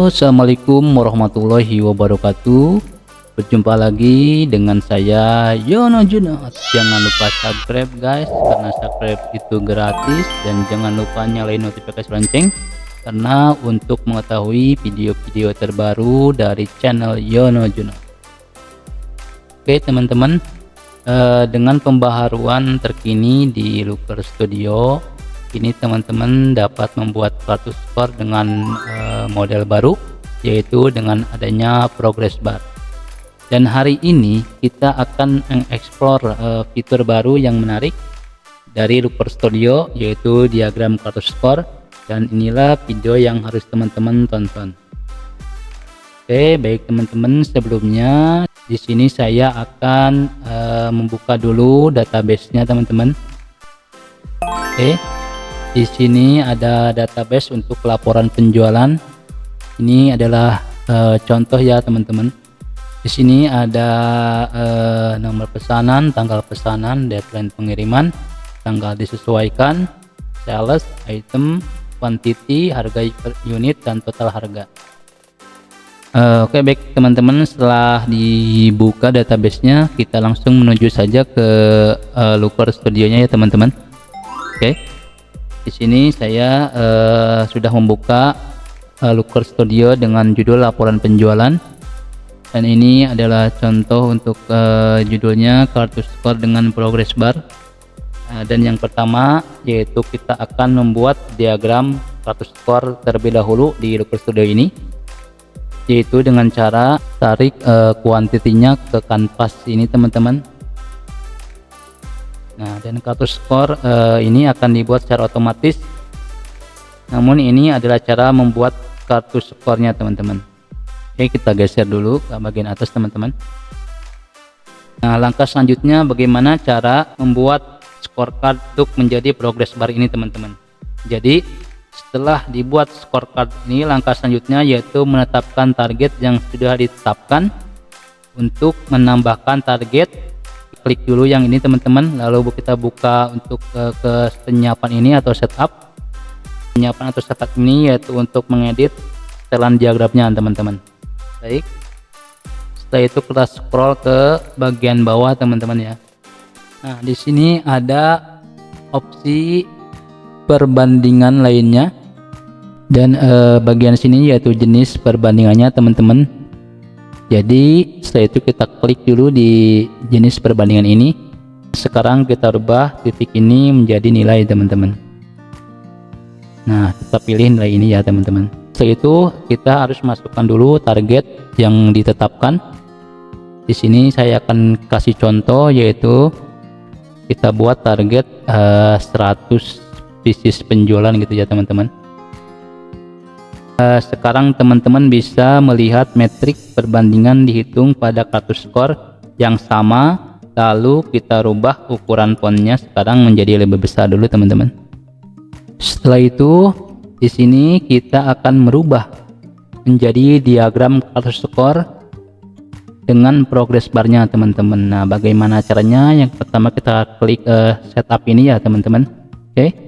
Halo, assalamualaikum warahmatullahi wabarakatuh. Berjumpa lagi dengan saya Yono Junot. Jangan lupa subscribe guys, karena subscribe itu gratis, dan jangan lupa nyalain notifikasi lonceng karena untuk mengetahui video-video terbaru dari channel Yono Junot. Oke teman-teman, dengan pembaharuan terkini di Looker Studio, ini teman-teman dapat membuat kartu skor dengan model baru, yaitu dengan adanya progress bar. Dan hari ini kita akan mengeksplor fitur baru yang menarik dari Looker Studio, yaitu diagram kartu skor, dan inilah video yang harus teman-teman tonton. Oke, baik teman-teman, sebelumnya di sini saya akan membuka dulu database-nya teman-teman. Oke. Di sini ada database untuk laporan penjualan. Ini adalah contoh ya teman-teman. Di sini ada nomor pesanan, tanggal pesanan, deadline pengiriman, tanggal disesuaikan, sales, item, quantity, harga per unit, dan total harga. Oke baik teman-teman, setelah dibuka database-nya, kita langsung menuju saja ke Looker Studio-nya ya teman-teman. Oke. Di sini saya sudah membuka Looker Studio dengan judul laporan penjualan, dan ini adalah contoh untuk judulnya kartu skor dengan progress bar. Dan yang pertama yaitu kita akan membuat diagram kartu skor terlebih dahulu di Looker Studio ini, yaitu dengan cara tarik kuantitinya ke kanvas ini teman-teman. Nah, dan kartu skor ini akan dibuat secara otomatis, namun ini adalah cara membuat kartu skornya teman-teman. Oke, kita geser dulu ke bagian atas teman-teman. Nah, langkah selanjutnya bagaimana cara membuat scorecard untuk menjadi progress bar ini teman-teman. Jadi setelah dibuat scorecard ini, langkah selanjutnya yaitu menetapkan target yang sudah ditetapkan. Untuk menambahkan target, klik dulu yang ini teman-teman, lalu kita buka untuk ke penyiapan ini atau setup. Penyiapan atau setup ini yaitu untuk mengedit setelan diagramnya teman-teman. Baik, setelah itu kita scroll ke bagian bawah teman-teman ya. Nah, di sini ada opsi perbandingan lainnya, dan bagian sini yaitu jenis perbandingannya teman-teman. Jadi setelah itu kita klik dulu di jenis perbandingan ini. Sekarang kita rubah titik ini menjadi nilai teman-teman. Nah, kita pilih nilai ini ya teman-teman. Setelah itu kita harus masukkan dulu target yang ditetapkan. Di sini saya akan kasih contoh, yaitu kita buat target 100 pieces penjualan gitu ya teman-teman. Sekarang teman-teman bisa melihat metrik perbandingan dihitung pada kartu skor yang sama, lalu kita rubah ukuran fontnya sekarang menjadi lebih besar dulu teman-teman. Setelah itu di sini kita akan merubah menjadi diagram kartu skor dengan progress barnya teman-teman. Nah, bagaimana caranya? Yang pertama kita klik setup ini ya teman-teman. Oke.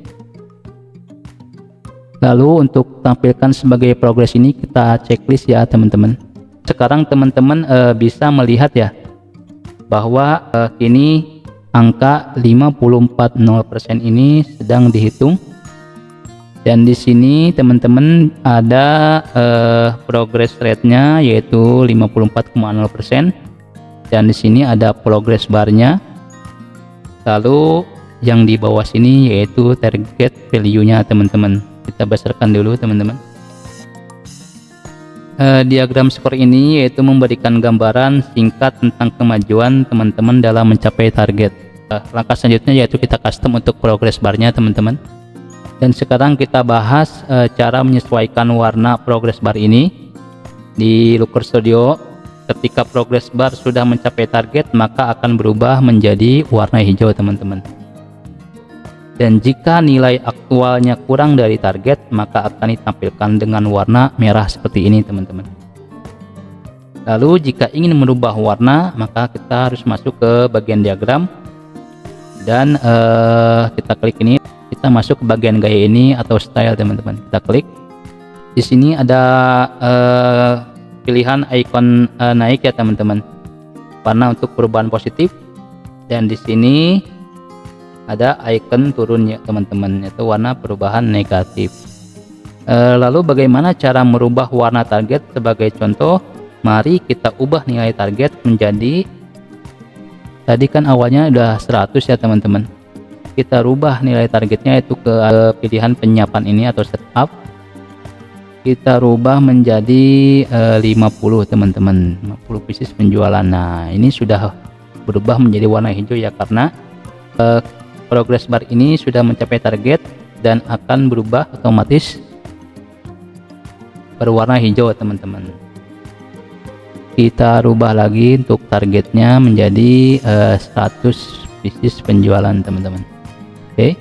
Lalu untuk tampilkan sebagai progress ini kita checklist ya teman-teman. Sekarang teman-teman bisa melihat ya bahwa ini angka 54,0% ini sedang dihitung, dan di sini teman-teman ada progress rate-nya yaitu 54,0%, dan di sini ada progress bar-nya. Lalu yang di bawah sini yaitu target value-nya teman-teman. Kita besarkan dulu teman-teman. Diagram skor ini yaitu memberikan gambaran singkat tentang kemajuan teman-teman dalam mencapai target. Langkah selanjutnya yaitu kita custom untuk progress barnya teman-teman. Dan sekarang kita bahas cara menyesuaikan warna progress bar ini di Looker Studio. Ketika progress bar sudah mencapai target, maka akan berubah menjadi warna hijau teman-teman. Dan jika nilai aktualnya kurang dari target, maka akan ditampilkan dengan warna merah seperti ini teman-teman. Lalu jika ingin merubah warna, maka kita harus masuk ke bagian diagram, dan kita klik ini, kita masuk ke bagian gaya ini atau style teman-teman. Kita klik, Di sini ada pilihan ikon naik ya teman-teman, warna untuk perubahan positif, dan di sini ada ikon turun ya teman-teman, yaitu warna perubahan negatif. Lalu bagaimana cara merubah warna target? Sebagai contoh, mari kita ubah nilai target menjadi, tadi kan awalnya udah 100 ya teman-teman, kita rubah nilai targetnya itu ke pilihan penyiapan ini atau setup, kita rubah menjadi 50 teman-teman, 50 pieces penjualan. Nah ini sudah berubah menjadi warna hijau ya, karena progress bar ini sudah mencapai target dan akan berubah otomatis berwarna hijau teman-teman. Kita rubah lagi untuk targetnya menjadi 100 pieces penjualan teman-teman. Oke,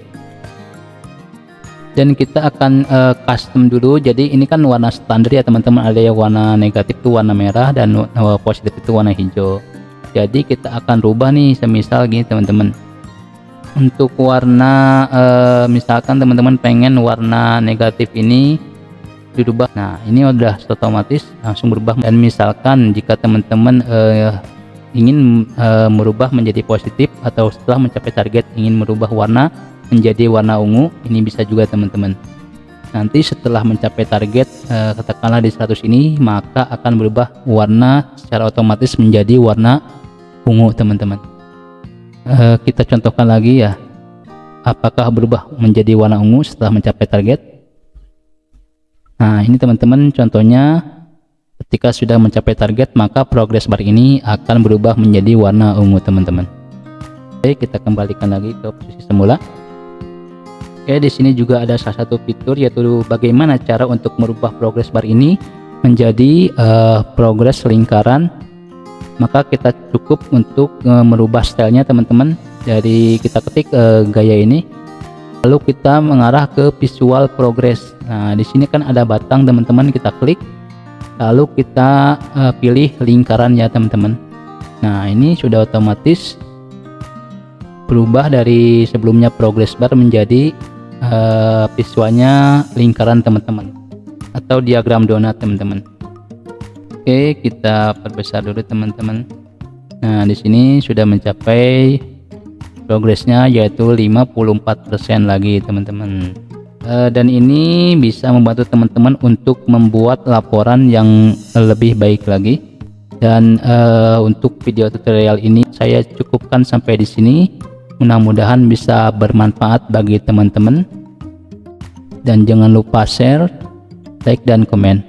dan kita akan custom dulu. Jadi ini kan warna standar ya teman-teman, ada yang warna negatif itu warna merah dan positif itu warna hijau. Jadi kita akan rubah nih, semisal gini teman-teman, untuk warna misalkan teman-teman pengen warna negatif ini dirubah. Nah ini udah otomatis langsung berubah. Dan misalkan jika teman-teman ingin merubah menjadi positif, atau setelah mencapai target ingin merubah warna menjadi warna ungu, ini bisa juga teman-teman. Nanti setelah mencapai target katakanlah di 100 ini, maka akan berubah warna secara otomatis menjadi warna ungu teman-teman. Kita contohkan lagi ya, apakah berubah menjadi warna ungu setelah mencapai target. Nah ini teman-teman contohnya, ketika sudah mencapai target maka progress bar ini akan berubah menjadi warna ungu teman-teman. Oke, kita kembalikan lagi ke posisi semula. Oke, di sini juga ada salah satu fitur, yaitu bagaimana cara untuk merubah progress bar ini menjadi progress lingkaran. Maka kita cukup untuk merubah stylenya teman-teman. Dari kita ketik gaya ini, lalu kita mengarah ke visual progress. Nah di sini kan ada batang teman-teman, kita klik, lalu kita pilih lingkaran ya teman-teman. Nah ini sudah otomatis berubah dari sebelumnya progress bar menjadi visualnya lingkaran teman-teman, atau diagram donat teman-teman. Oke, kita perbesar dulu teman-teman. Nah di sini sudah mencapai progresnya, yaitu 54% lagi teman-teman. Dan ini bisa membantu teman-teman untuk membuat laporan yang lebih baik lagi. Dan untuk video tutorial ini saya cukupkan sampai di sini. Mudah-mudahan bisa bermanfaat bagi teman-teman, dan jangan lupa share, like, dan komen.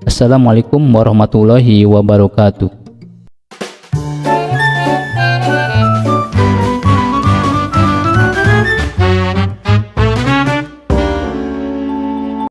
Assalamualaikum warahmatullahi wabarakatuh.